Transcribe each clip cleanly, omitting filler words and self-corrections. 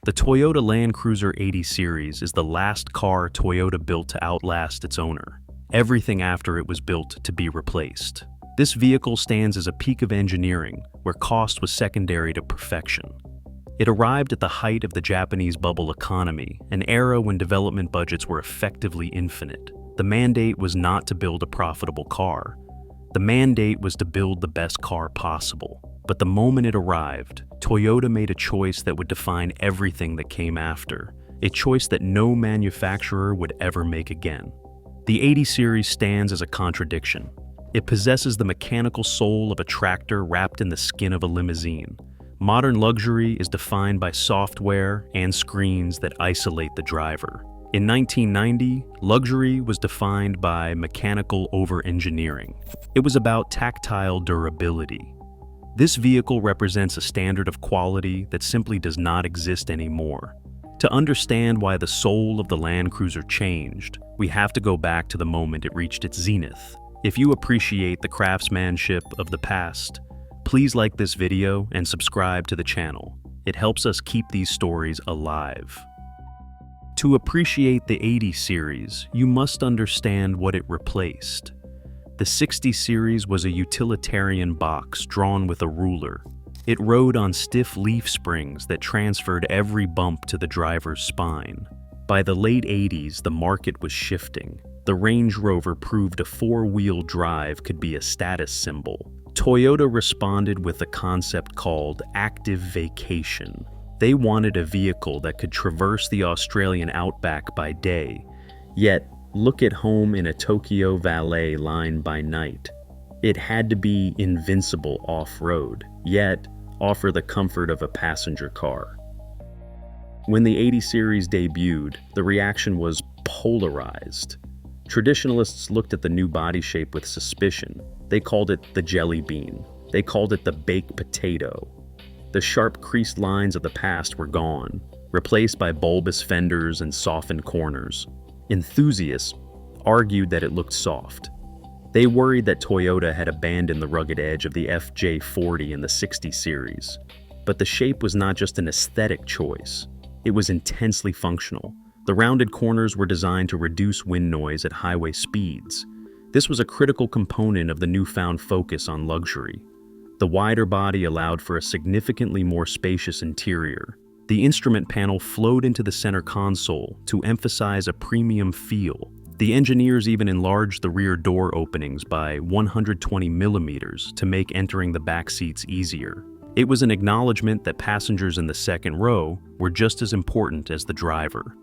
The Toyota Land Cruiser 80 series is the last car Toyota built to outlast its owner. Everything after it was built to be replaced. This vehicle stands as a peak of engineering, where cost was secondary to perfection. It arrived at the height of the Japanese bubble economy, an era when development budgets were effectively infinite. The mandate was not to build a profitable car. The mandate was to build the best car possible. But the moment it arrived, Toyota made a choice that would define everything that came after, a choice that no manufacturer would ever make again. The 80 series stands as a contradiction. It possesses the mechanical soul of a tractor wrapped in the skin of a limousine. Modern luxury is defined by software and screens that isolate the driver. In 1990, luxury was defined by mechanical over-engineering. It was about tactile durability. This vehicle represents a standard of quality that simply does not exist anymore. To understand why the soul of the Land Cruiser changed, we have to go back to the moment it reached its zenith. If you appreciate the craftsmanship of the past, please like this video and subscribe to the channel. It helps us keep these stories alive. To appreciate the 80 series, you must understand what it replaced. The 60 series was a utilitarian box drawn with a ruler. It rode on stiff leaf springs that transferred every bump to the driver's spine. By the late 80s, the market was shifting. The Range Rover proved a four-wheel drive could be a status symbol. Toyota responded with a concept called active vacation. They wanted a vehicle that could traverse the Australian outback by day, yet look at home in a Tokyo valet line by night. It had to be invincible off-road, yet offer the comfort of a passenger car. When the 80 series debuted, the reaction was polarized. Traditionalists looked at the new body shape with suspicion. They called it the jelly bean. They called it the baked potato. The sharp creased lines of the past were gone, replaced by bulbous fenders and softened corners. Enthusiasts argued that it looked soft. They worried that Toyota had abandoned the rugged edge of the FJ40 in the 60 series. But the shape was not just an aesthetic choice. It was intensely functional. The rounded corners were designed to reduce wind noise at highway speeds. This was a critical component of the newfound focus on luxury. The wider body allowed for a significantly more spacious interior. The instrument panel flowed into the center console to emphasize a premium feel. The engineers even enlarged the rear door openings by 120 millimeters to make entering the back seats easier. It was an acknowledgement that passengers in the second row were just as important as the driver.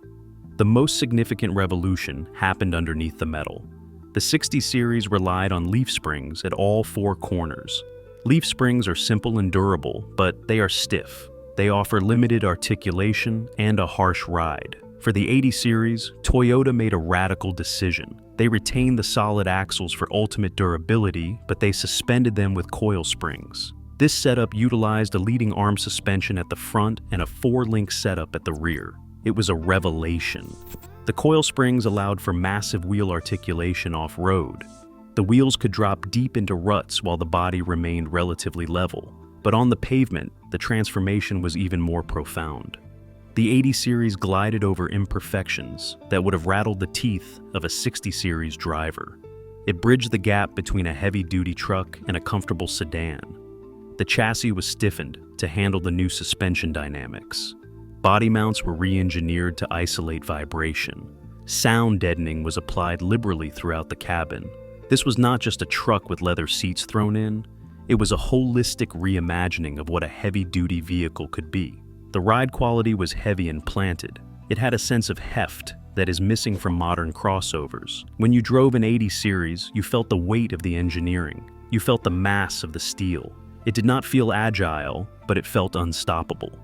The most significant revolution happened underneath the metal. The 60 series relied on leaf springs at all four corners. Leaf springs are simple and durable, but they are stiff. They offer limited articulation and a harsh ride. For the 80 series, Toyota made a radical decision. They retained the solid axles for ultimate durability, but they suspended them with coil springs. This setup utilized a leading arm suspension at the front and a four-link setup at the rear. It was a revelation. The coil springs allowed for massive wheel articulation off-road. The wheels could drop deep into ruts while the body remained relatively level. But on the pavement, the transformation was even more profound. The 80 series glided over imperfections that would have rattled the teeth of a 60 series driver. It bridged the gap between a heavy-duty truck and a comfortable sedan. The chassis was stiffened to handle the new suspension dynamics. Body mounts were re-engineered to isolate vibration. Sound deadening was applied liberally throughout the cabin. This was not just a truck with leather seats thrown in. It was a holistic reimagining of what a heavy-duty vehicle could be. The ride quality was heavy and planted. It had a sense of heft that is missing from modern crossovers. When you drove an 80 series, you felt the weight of the engineering. You felt the mass of the steel. It did not feel agile, but it felt unstoppable.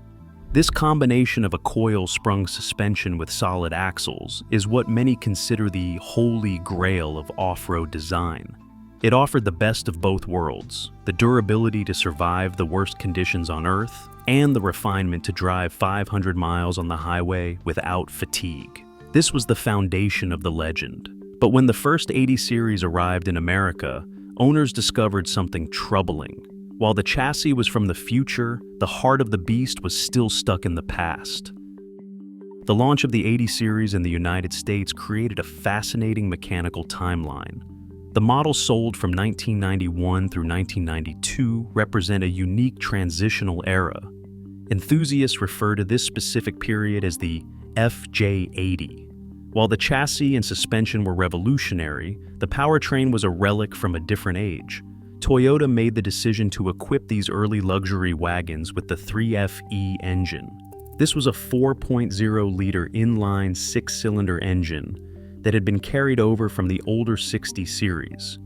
This combination of a coil-sprung suspension with solid axles is what many consider the holy grail of off-road design. It offered the best of both worlds, the durability to survive the worst conditions on Earth, and the refinement to drive 500 miles on the highway without fatigue. This was the foundation of the legend. But when the first 80 series arrived in America, owners discovered something troubling. While the chassis was from the future, the heart of the beast was still stuck in the past. The launch of the 80 series in the United States created a fascinating mechanical timeline. The models sold from 1991 through 1992 represent a unique transitional era. Enthusiasts refer to this specific period as the FJ80. While the chassis and suspension were revolutionary, the powertrain was a relic from a different age. Toyota made the decision to equip these early luxury wagons with the 3FE engine. This was a 4.0-liter inline six-cylinder engine that had been carried over from the older 60 series.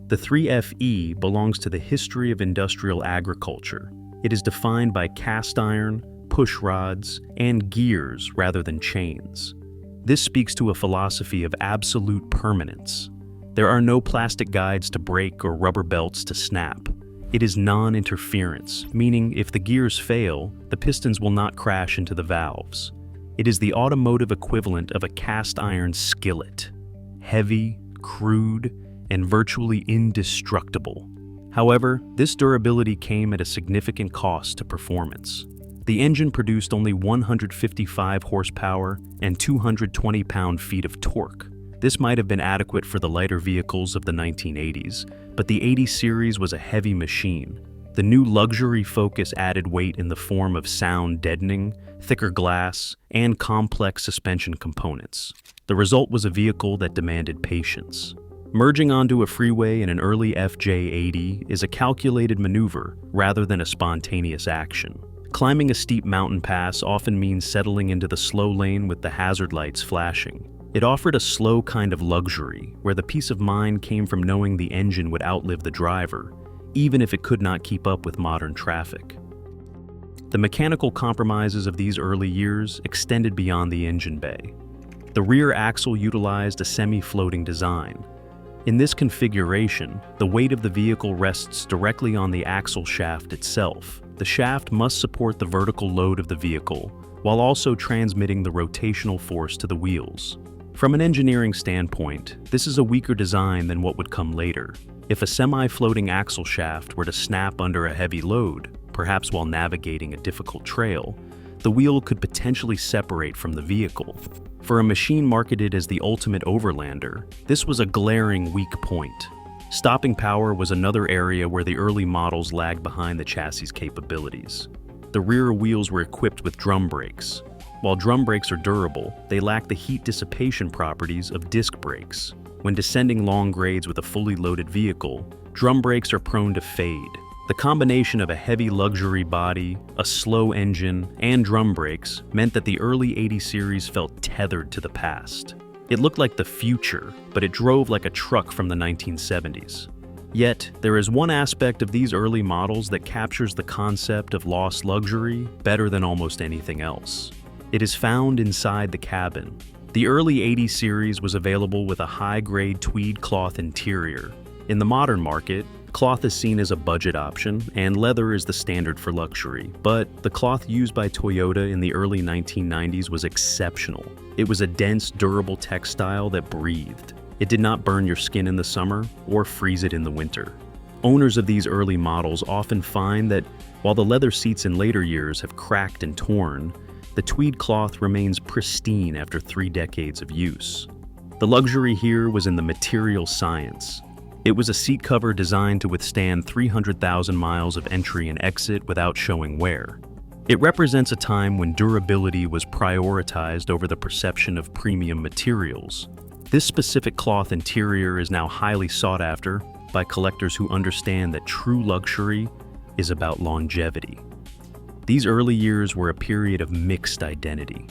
The 3FE belongs to the history of industrial agriculture. It is defined by cast iron, push rods, and gears rather than chains. This speaks to a philosophy of absolute permanence. There are no plastic guides to brake or rubber belts to snap. It is non-interference, meaning if the gears fail, the pistons will not crash into the valves. It is the automotive equivalent of a cast iron skillet. Heavy, crude, and virtually indestructible. However, this durability came at a significant cost to performance. The engine produced only 155 horsepower and 220 pound-feet of torque. This might have been adequate for the lighter vehicles of the 1980s, but the 80 series was a heavy machine. The new luxury focus added weight in the form of sound deadening, thicker glass, and complex suspension components. The result was a vehicle that demanded patience. Merging onto a freeway in an early FJ80 is a calculated maneuver rather than a spontaneous action. Climbing a steep mountain pass often means settling into the slow lane with the hazard lights flashing. It offered a slow kind of luxury, where the peace of mind came from knowing the engine would outlive the driver, even if it could not keep up with modern traffic. The mechanical compromises of these early years extended beyond the engine bay. The rear axle utilized a semi-floating design. In this configuration, the weight of the vehicle rests directly on the axle shaft itself. The shaft must support the vertical load of the vehicle, while also transmitting the rotational force to the wheels. From an engineering standpoint, this is a weaker design than what would come later. If a semi-floating axle shaft were to snap under a heavy load, perhaps while navigating a difficult trail, the wheel could potentially separate from the vehicle. For a machine marketed as the ultimate overlander, this was a glaring weak point. Stopping power was another area where the early models lagged behind the chassis' capabilities. The rear wheels were equipped with drum brakes. While drum brakes are durable, they lack the heat dissipation properties of disc brakes. When descending long grades with a fully loaded vehicle, drum brakes are prone to fade. The combination of a heavy luxury body, a slow engine, and drum brakes meant that the early 80 series felt tethered to the past. It looked like the future, but it drove like a truck from the 1970s. Yet, there is one aspect of these early models that captures the concept of lost luxury better than almost anything else. It is found inside the cabin. The early 80 series was available with a high-grade tweed cloth interior. In the modern market, cloth is seen as a budget option, and leather is the standard for luxury. But the cloth used by Toyota in the early 1990s was exceptional. It was a dense, durable textile that breathed. It did not burn your skin in the summer or freeze it in the winter. Owners of these early models often find that while the leather seats in later years have cracked and torn, the tweed cloth remains pristine after 3 decades of use. The luxury here was in the material science. It was a seat cover designed to withstand 300,000 miles of entry and exit without showing wear. It represents a time when durability was prioritized over the perception of premium materials. This specific cloth interior is now highly sought after by collectors who understand that true luxury is about longevity. These early years were a period of mixed identity.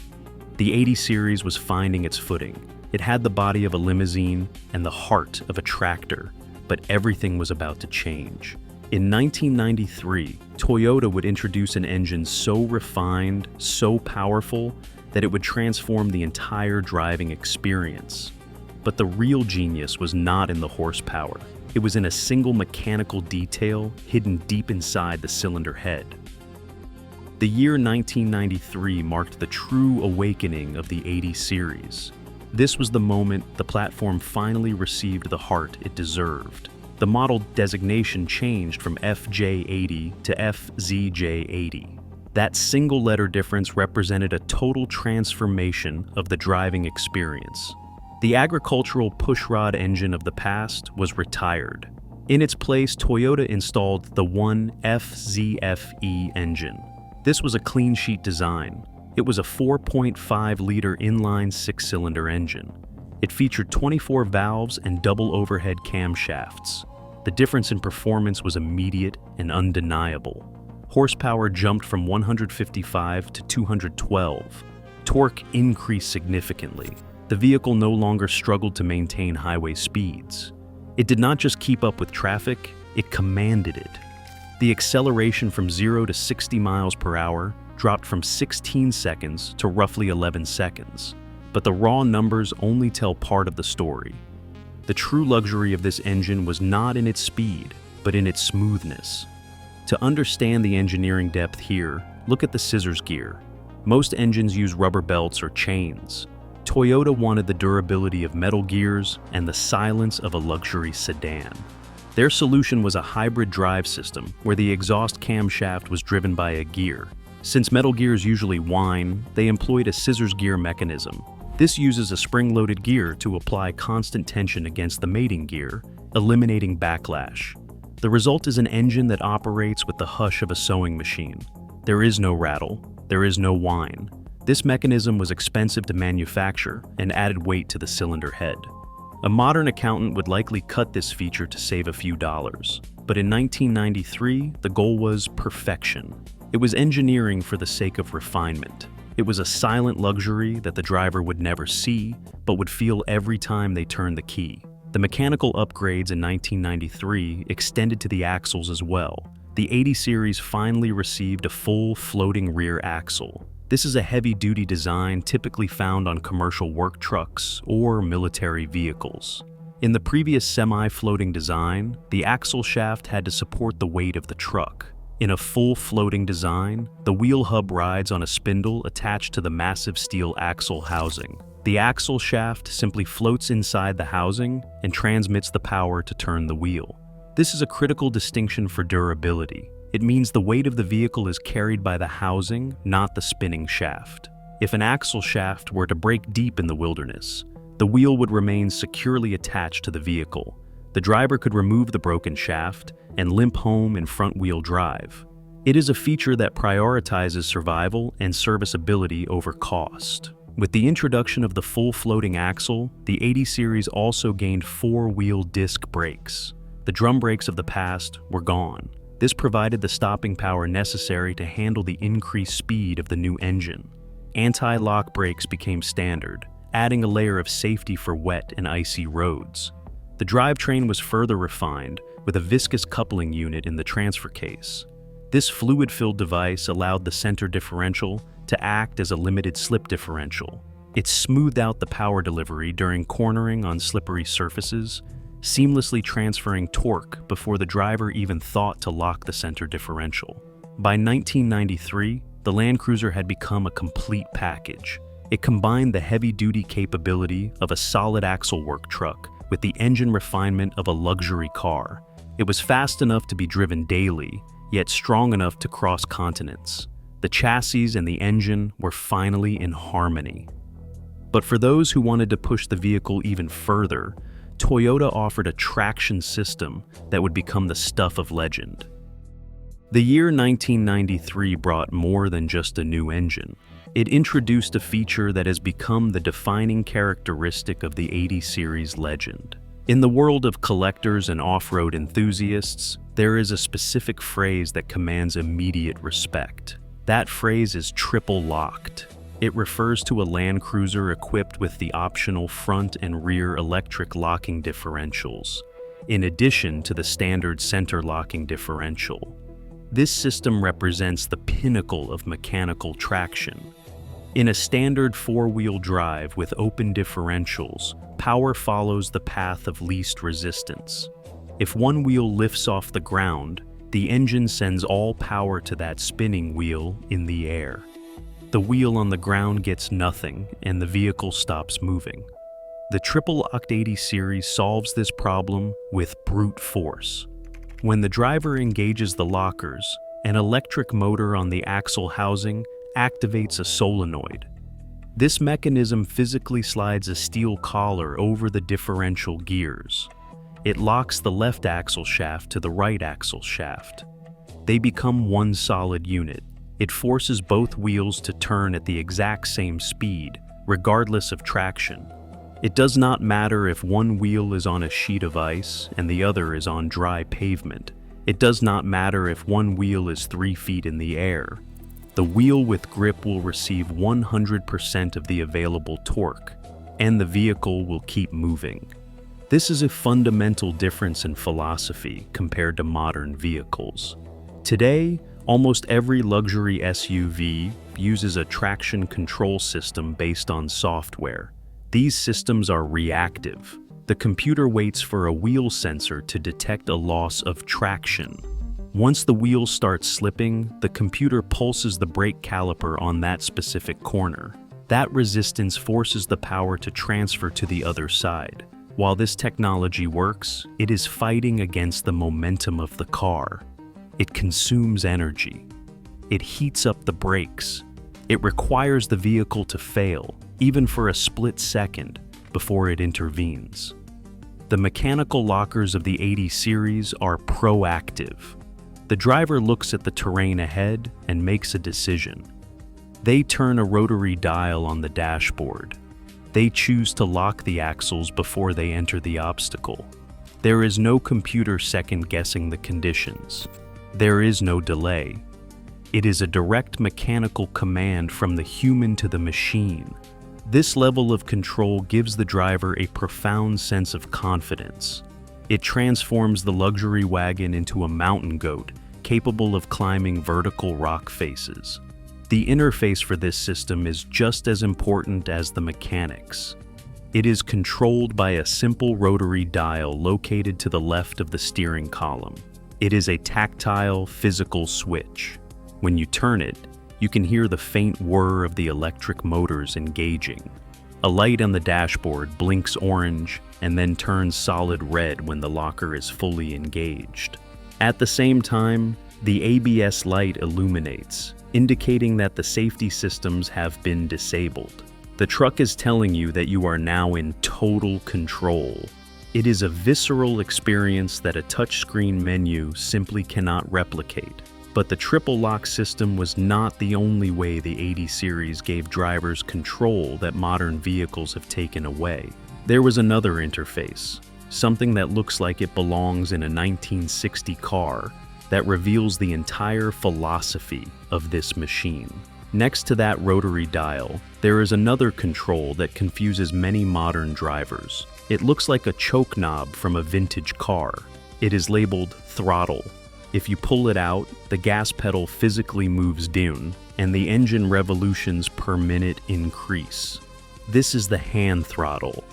The 80 series was finding its footing. It had the body of a limousine and the heart of a tractor, but everything was about to change. In 1993, Toyota would introduce an engine so refined, so powerful, that it would transform the entire driving experience. But the real genius was not in the horsepower. It was in a single mechanical detail hidden deep inside the cylinder head. The year 1993 marked the true awakening of the 80 series. This was the moment the platform finally received the heart it deserved. The model designation changed from FJ80 to FZJ80. That single-letter difference represented a total transformation of the driving experience. The agricultural pushrod engine of the past was retired. In its place, Toyota installed the 1FZFE engine. This was a clean-sheet design. It was a 4.5-liter inline six-cylinder engine. It featured 24 valves and double overhead camshafts. The difference in performance was immediate and undeniable. Horsepower jumped from 155 to 212. Torque increased significantly. The vehicle no longer struggled to maintain highway speeds. It did not just keep up with traffic, it commanded it. The acceleration from 0 to 60 miles per hour dropped from 16 seconds to roughly 11 seconds. But the raw numbers only tell part of the story. The true luxury of this engine was not in its speed, but in its smoothness. To understand the engineering depth here, look at the scissors gear. Most engines use rubber belts or chains. Toyota wanted the durability of metal gears and the silence of a luxury sedan. Their solution was a hybrid drive system where the exhaust camshaft was driven by a gear. Since metal gears usually whine, they employed a scissors gear mechanism. This uses a spring-loaded gear to apply constant tension against the mating gear, eliminating backlash. The result is an engine that operates with the hush of a sewing machine. There is no rattle, there is no whine. This mechanism was expensive to manufacture and added weight to the cylinder head. A modern accountant would likely cut this feature to save a few dollars. But in 1993, the goal was perfection. It was engineering for the sake of refinement. It was a silent luxury that the driver would never see, but would feel every time they turned the key. The mechanical upgrades in 1993 extended to the axles as well. The 80 series finally received a full floating rear axle. This is a heavy-duty design typically found on commercial work trucks or military vehicles. In the previous semi-floating design, the axle shaft had to support the weight of the truck. In a full floating design, the wheel hub rides on a spindle attached to the massive steel axle housing. The axle shaft simply floats inside the housing and transmits the power to turn the wheel. This is a critical distinction for durability. It means the weight of the vehicle is carried by the housing, not the spinning shaft. If an axle shaft were to break deep in the wilderness, the wheel would remain securely attached to the vehicle. The driver could remove the broken shaft and limp home in front-wheel drive. It is a feature that prioritizes survival and serviceability over cost. With the introduction of the full floating axle, the 80 series also gained four-wheel disc brakes. The drum brakes of the past were gone. This provided the stopping power necessary to handle the increased speed of the new engine. Anti-lock brakes became standard, adding a layer of safety for wet and icy roads. The drivetrain was further refined with a viscous coupling unit in the transfer case. This fluid-filled device allowed the center differential to act as a limited slip differential. It smoothed out the power delivery during cornering on slippery surfaces, seamlessly transferring torque before the driver even thought to lock the center differential. By 1993, the Land Cruiser had become a complete package. It combined the heavy-duty capability of a solid axle work truck with the engine refinement of a luxury car. It was fast enough to be driven daily, yet strong enough to cross continents. The chassis and the engine were finally in harmony. But for those who wanted to push the vehicle even further, Toyota offered a traction system that would become the stuff of legend. The year 1993 brought more than just a new engine. It introduced a feature that has become the defining characteristic of the 80 series legend. In the world of collectors and off-road enthusiasts, there is a specific phrase that commands immediate respect. That phrase is triple locked. It refers to a Land Cruiser equipped with the optional front and rear electric locking differentials, in addition to the standard center locking differential. This system represents the pinnacle of mechanical traction. In a standard four-wheel drive with open differentials, power follows the path of least resistance. If one wheel lifts off the ground, the engine sends all power to that spinning wheel in the air. The wheel on the ground gets nothing, and the vehicle stops moving. The triple-locked 80 series solves this problem with brute force. When the driver engages the lockers, An electric motor on the axle housing activates a solenoid. This mechanism physically slides a steel collar over the differential gears. It locks the left axle shaft to the right axle shaft. They become one solid unit. It forces both wheels to turn at the exact same speed, regardless of traction. It does not matter if one wheel is on a sheet of ice and the other is on dry pavement. It does not matter if one wheel is 3 feet in the air. The wheel with grip will receive 100% of the available torque, and the vehicle will keep moving. This is a fundamental difference in philosophy compared to modern vehicles. Today, almost every luxury SUV uses a traction control system based on software. These systems are reactive. The computer waits for a wheel sensor to detect a loss of traction. Once the wheel starts slipping, the computer pulses the brake caliper on that specific corner. That resistance forces the power to transfer to the other side. While this technology works, it is fighting against the momentum of the car. It consumes energy. It heats up the brakes. It requires the vehicle to fail, even for a split second, before it intervenes. The mechanical lockers of the 80 series are proactive. The driver looks at the terrain ahead and makes a decision. They turn a rotary dial on the dashboard. They choose to lock the axles before they enter the obstacle. There is no computer second-guessing the conditions. There is no delay. It is a direct mechanical command from the human to the machine. This level of control gives the driver a profound sense of confidence. It transforms the luxury wagon into a mountain goat, capable of climbing vertical rock faces. The interface for this system is just as important as the mechanics. It is controlled by a simple rotary dial located to the left of the steering column. It is a tactile, physical switch. When you turn it, you can hear the faint whir of the electric motors engaging. A light on the dashboard blinks orange and then turns solid red when the locker is fully engaged. At the same time, the ABS light illuminates, indicating that the safety systems have been disabled. The truck is telling you that you are now in total control. It is a visceral experience that a touchscreen menu simply cannot replicate. But the triple lock system was not the only way the 80 series gave drivers control that modern vehicles have taken away. There was another interface, something that looks like it belongs in a 1960 car, that reveals the entire philosophy of this machine. Next to that rotary dial, there is another control that confuses many modern drivers. It looks like a choke knob from a vintage car. It is labeled throttle. If you pull it out, the gas pedal physically moves down, and the engine revolutions per minute increase. This is the hand throttle.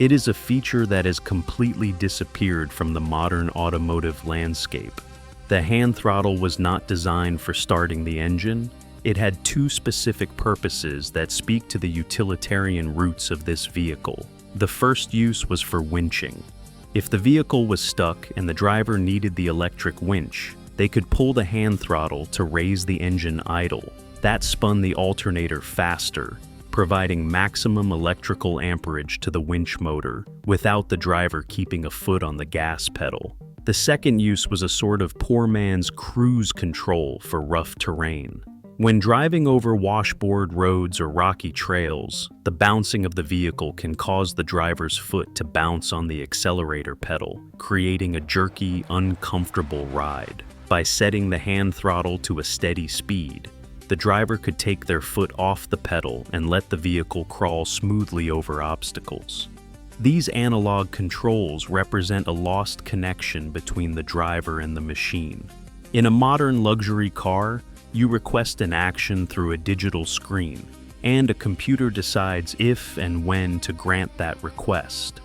It is a feature that has completely disappeared from the modern automotive landscape. The hand throttle was not designed for starting the engine. It had two specific purposes that speak to the utilitarian roots of this vehicle. The first use was for winching. If the vehicle was stuck and the driver needed the electric winch, they could pull the hand throttle to raise the engine idle. That spun the alternator faster, providing maximum electrical amperage to the winch motor without the driver keeping a foot on the gas pedal. The second use was a sort of poor man's cruise control for rough terrain. When driving over washboard roads or rocky trails, the bouncing of the vehicle can cause the driver's foot to bounce on the accelerator pedal, creating a jerky, uncomfortable ride. By setting the hand throttle to a steady speed, the driver could take their foot off the pedal and let the vehicle crawl smoothly over obstacles. These analog controls represent a lost connection between the driver and the machine. In a modern luxury car, you request an action through a digital screen, and a computer decides if and when to grant that request.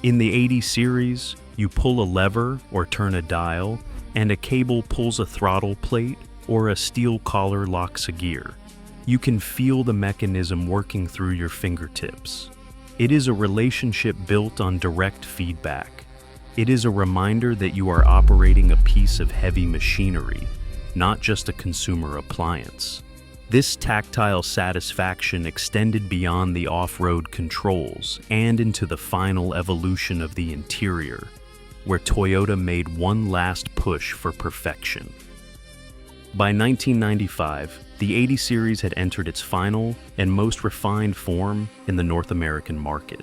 In the 80 series, you pull a lever or turn a dial, and a cable pulls a throttle plate or a steel collar locks a gear. You can feel the mechanism working through your fingertips. It is a relationship built on direct feedback. It is a reminder that you are operating a piece of heavy machinery. not just a consumer appliance. This tactile satisfaction extended beyond the off-road controls and into the final evolution of the interior, where Toyota made one last push for perfection. By 1995, the 80 series had entered its final and most refined form in the North American market.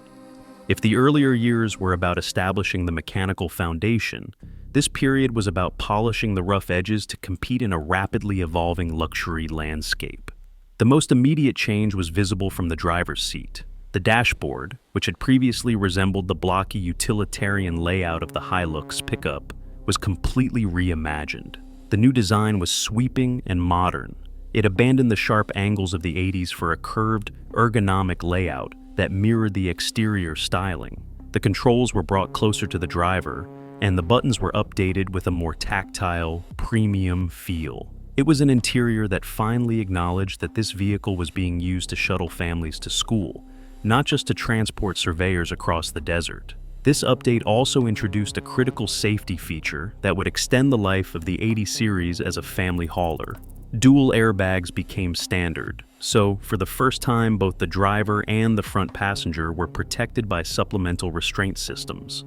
If the earlier years were about establishing the mechanical foundation, this period was about polishing the rough edges to compete in a rapidly evolving luxury landscape. The most immediate change was visible from the driver's seat. The dashboard, which had previously resembled the blocky utilitarian layout of the Hilux pickup, was completely reimagined. The new design was sweeping and modern. It abandoned the sharp angles of the 80s for a curved, ergonomic layout that mirrored the exterior styling. The controls were brought closer to the driver, and the buttons were updated with a more tactile, premium feel. It was an interior that finally acknowledged that this vehicle was being used to shuttle families to school, not just to transport surveyors across the desert. This update also introduced a critical safety feature that would extend the life of the 80 series as a family hauler. Dual airbags became standard, so for the first time both the driver and the front passenger were protected by supplemental restraint systems.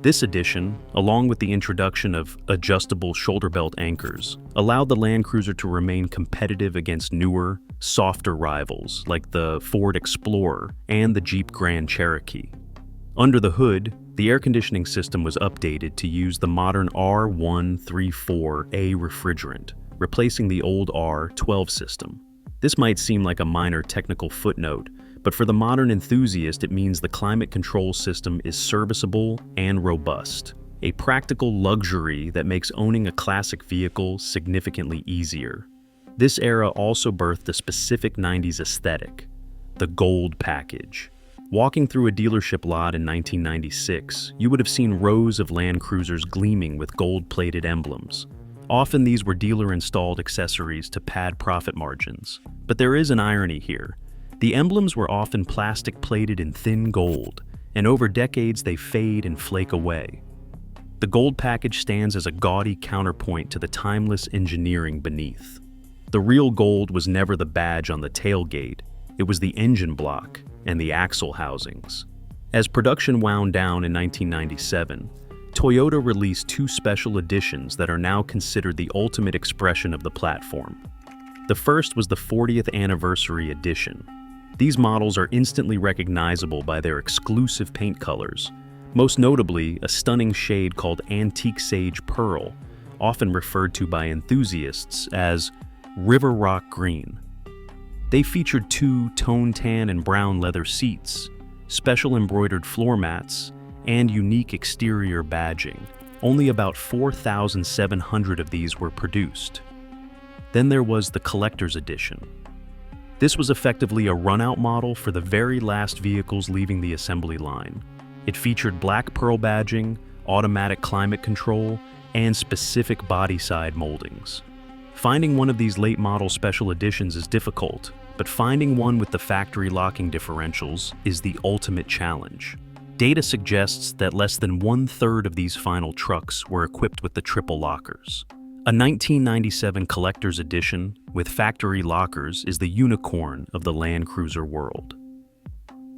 This addition, along with the introduction of adjustable shoulder belt anchors, allowed the Land Cruiser to remain competitive against newer, softer rivals like the Ford Explorer and the Jeep Grand Cherokee. Under the hood, the air conditioning system was updated to use the modern R134A refrigerant, replacing the old R12 system. This might seem like a minor technical footnote, but for the modern enthusiast it means the climate control system is serviceable and robust, a practical luxury that makes owning a classic vehicle significantly easier. This era also birthed a specific 90s aesthetic, the gold package. Walking through a dealership lot in 1996, you would have seen rows of Land Cruisers gleaming with gold-plated emblems. Often these were dealer-installed accessories to pad profit margins. But there is an irony here. The emblems were often plastic-plated in thin gold, and over decades they fade and flake away. The gold package stands as a gaudy counterpoint to the timeless engineering beneath. The real gold was never the badge on the tailgate, it was the engine block and the axle housings. As production wound down in 1997, Toyota released two special editions that are now considered the ultimate expression of the platform. The first was the 40th Anniversary Edition. These models are instantly recognizable by their exclusive paint colors, most notably a stunning shade called Antique Sage Pearl, often referred to by enthusiasts as River Rock Green. They featured two tone tan and brown leather seats, special embroidered floor mats, and unique exterior badging. Only about 4,700 of these were produced. Then there was the Collector's Edition. This was effectively a run-out model for the very last vehicles leaving the assembly line. It featured black pearl badging, automatic climate control, and specific body side moldings. Finding one of these late model special editions is difficult, but finding one with the factory locking differentials is the ultimate challenge. Data suggests that less than 1/3 of these final trucks were equipped with the triple lockers. A 1997 Collector's Edition with factory lockers is the unicorn of the Land Cruiser world.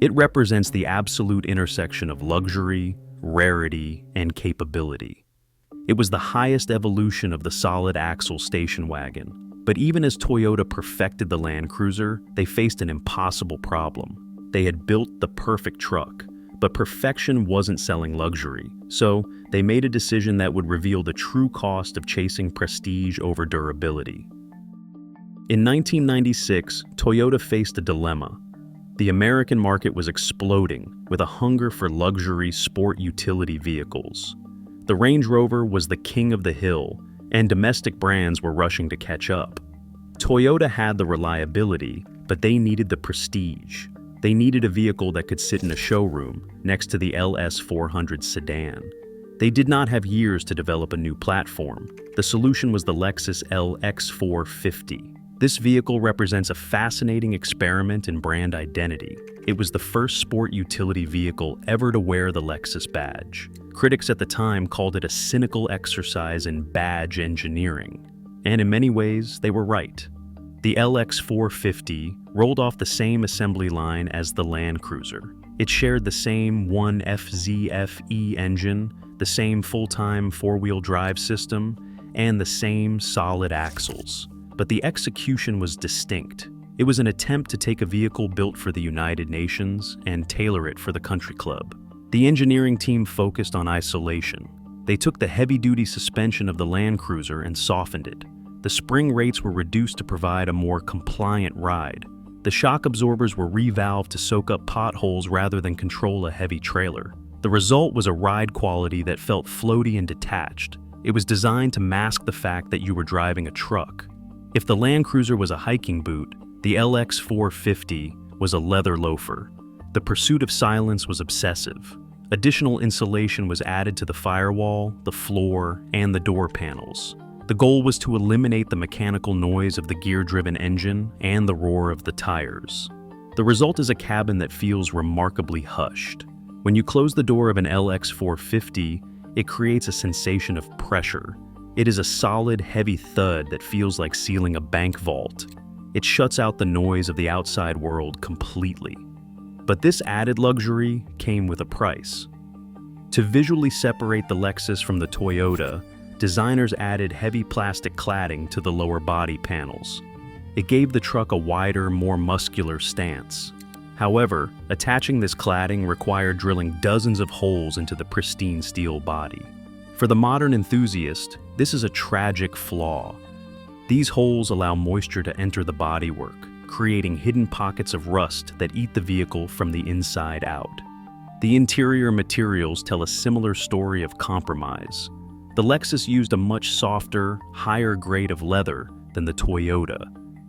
It represents the absolute intersection of luxury, rarity, and capability. It was the highest evolution of the solid axle station wagon. But even as Toyota perfected the Land Cruiser, they faced an impossible problem. They had built the perfect truck, but perfection wasn't selling luxury, so they made a decision that would reveal the true cost of chasing prestige over durability. In 1996, Toyota faced a dilemma. The American market was exploding with a hunger for luxury sport utility vehicles. The Range Rover was the king of the hill, and domestic brands were rushing to catch up. Toyota had the reliability, but they needed the prestige. They needed a vehicle that could sit in a showroom next to the LS400 sedan. They did not have years to develop a new platform. The solution was the Lexus LX450. This vehicle represents a fascinating experiment in brand identity. It was the first sport utility vehicle ever to wear the Lexus badge. Critics at the time called it a cynical exercise in badge engineering. And in many ways, they were right. The LX450 rolled off the same assembly line as the Land Cruiser. It shared the same 1FZFE engine, the same full-time four-wheel drive system, and the same solid axles. But the execution was distinct. It was an attempt to take a vehicle built for the United Nations and tailor it for the country club. The engineering team focused on isolation. They took the heavy-duty suspension of the Land Cruiser and softened it. The spring rates were reduced to provide a more compliant ride. The shock absorbers were revalved to soak up potholes rather than control a heavy trailer. The result was a ride quality that felt floaty and detached. It was designed to mask the fact that you were driving a truck. If the Land Cruiser was a hiking boot, the LX450 was a leather loafer. The pursuit of silence was obsessive. Additional insulation was added to the firewall, the floor, and the door panels. The goal was to eliminate the mechanical noise of the gear-driven engine and the roar of the tires. The result is a cabin that feels remarkably hushed. When you close the door of an LX450, it creates a sensation of pressure. It is a solid, heavy thud that feels like sealing a bank vault. It shuts out the noise of the outside world completely. But this added luxury came with a price. To visually separate the Lexus from the Toyota, designers added heavy plastic cladding to the lower body panels. It gave the truck a wider, more muscular stance. However, attaching this cladding required drilling dozens of holes into the pristine steel body. For the modern enthusiast, this is a tragic flaw. These holes allow moisture to enter the bodywork, creating hidden pockets of rust that eat the vehicle from the inside out. The interior materials tell a similar story of compromise. The Lexus used a much softer, higher grade of leather than the Toyota.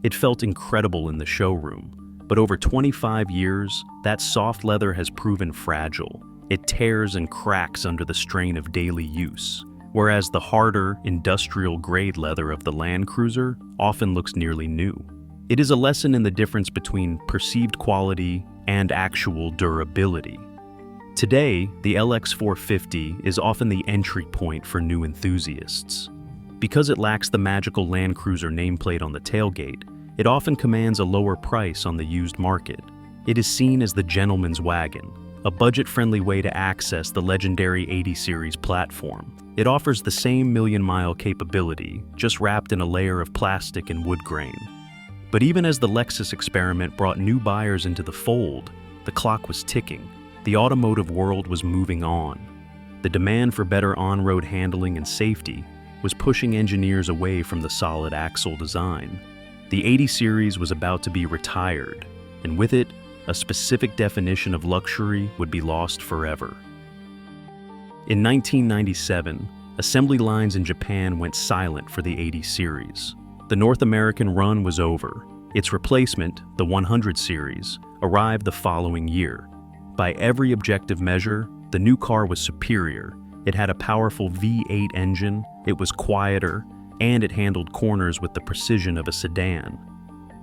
It felt incredible in the showroom, but over 25 years, that soft leather has proven fragile. It tears and cracks under the strain of daily use, whereas the harder, industrial-grade leather of the Land Cruiser often looks nearly new. It is a lesson in the difference between perceived quality and actual durability. Today, the LX450 is often the entry point for new enthusiasts. Because it lacks the magical Land Cruiser nameplate on the tailgate, it often commands a lower price on the used market. It is seen as the gentleman's wagon, a budget-friendly way to access the legendary 80 series platform. It offers the same million-mile capability, just wrapped in a layer of plastic and wood grain. But even as the Lexus experiment brought new buyers into the fold, the clock was ticking. The automotive world was moving on. The demand for better on-road handling and safety was pushing engineers away from the solid axle design. The 80 series was about to be retired, and with it, a specific definition of luxury would be lost forever. In 1997, assembly lines in Japan went silent for the 80 series. The North American run was over. Its replacement, the 100 series, arrived the following year. By every objective measure, the new car was superior. It had a powerful V8 engine, it was quieter, and it handled corners with the precision of a sedan.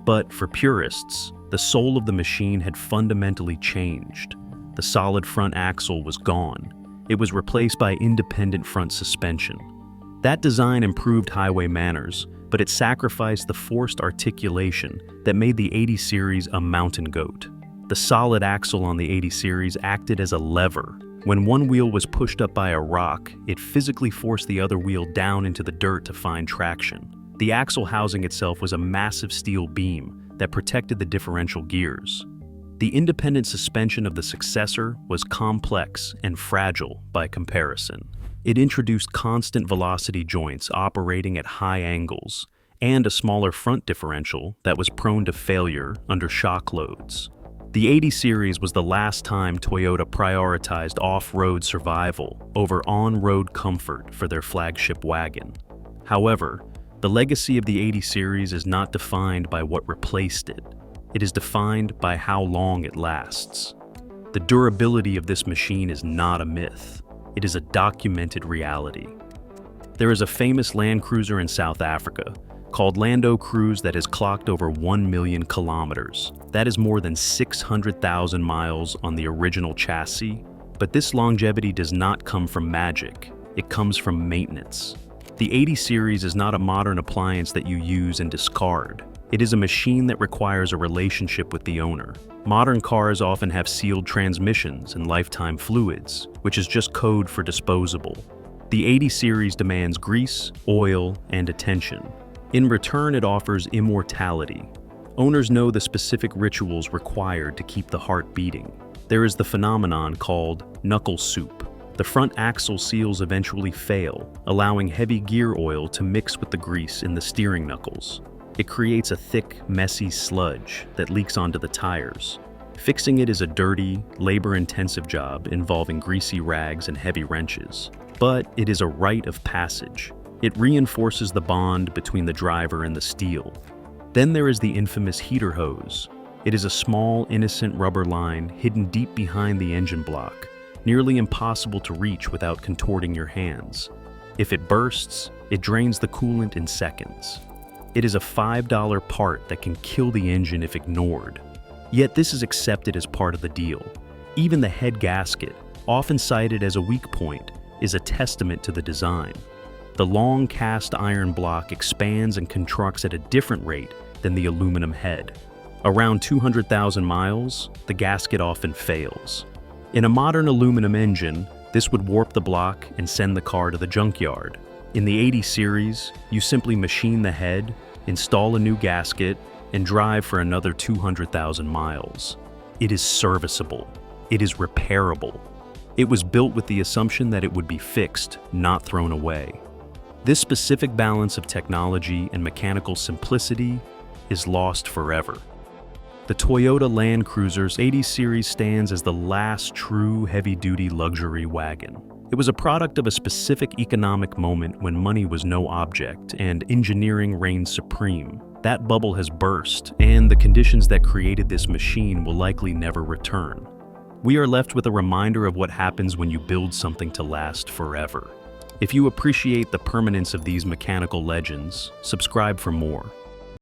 But for purists, the soul of the machine had fundamentally changed. The solid front axle was gone. It was replaced by independent front suspension. That design improved highway manners, but it sacrificed the forced articulation that made the 80 series a mountain goat. The solid axle on the 80 series acted as a lever. When one wheel was pushed up by a rock, it physically forced the other wheel down into the dirt to find traction. The axle housing itself was a massive steel beam that protected the differential gears. The independent suspension of the successor was complex and fragile by comparison. It introduced constant velocity joints operating at high angles and a smaller front differential that was prone to failure under shock loads. The 80 series was the last time Toyota prioritized off-road survival over on-road comfort for their flagship wagon. However, the legacy of the 80 series is not defined by what replaced it. It is defined by how long it lasts. The durability of this machine is not a myth. It is a documented reality. There is a famous Land Cruiser in South Africa called Lando Cruise that has clocked over 1 million kilometers. That is more than 600,000 miles on the original chassis. But this longevity does not come from magic. It comes from maintenance. The 80 series is not a modern appliance that you use and discard. It is a machine that requires a relationship with the owner. Modern cars often have sealed transmissions and lifetime fluids, which is just code for disposable. The 80 series demands grease, oil, and attention. In return, it offers immortality. Owners know the specific rituals required to keep the heart beating. There is the phenomenon called knuckle soup. The front axle seals eventually fail, allowing heavy gear oil to mix with the grease in the steering knuckles. It creates a thick, messy sludge that leaks onto the tires. Fixing it is a dirty, labor-intensive job involving greasy rags and heavy wrenches. But it is a rite of passage. It reinforces the bond between the driver and the steel. Then there is the infamous heater hose. It is a small, innocent rubber line hidden deep behind the engine block, nearly impossible to reach without contorting your hands. If it bursts, it drains the coolant in seconds. It is a $5 part that can kill the engine if ignored. Yet this is accepted as part of the deal. Even the head gasket, often cited as a weak point, is a testament to the design. The long cast iron block expands and contracts at a different rate than the aluminum head. Around 200,000 miles, the gasket often fails. In a modern aluminum engine, this would warp the block and send the car to the junkyard. In the 80 series, you simply machine the head, install a new gasket, and drive for another 200,000 miles. It is serviceable. It is repairable. It was built with the assumption that it would be fixed, not thrown away. This specific balance of technology and mechanical simplicity is lost forever. The Toyota Land Cruiser's 80 series stands as the last true heavy-duty luxury wagon. It was a product of a specific economic moment when money was no object and engineering reigned supreme. That bubble has burst, and the conditions that created this machine will likely never return. We are left with a reminder of what happens when you build something to last forever. If you appreciate the permanence of these mechanical legends, subscribe for more.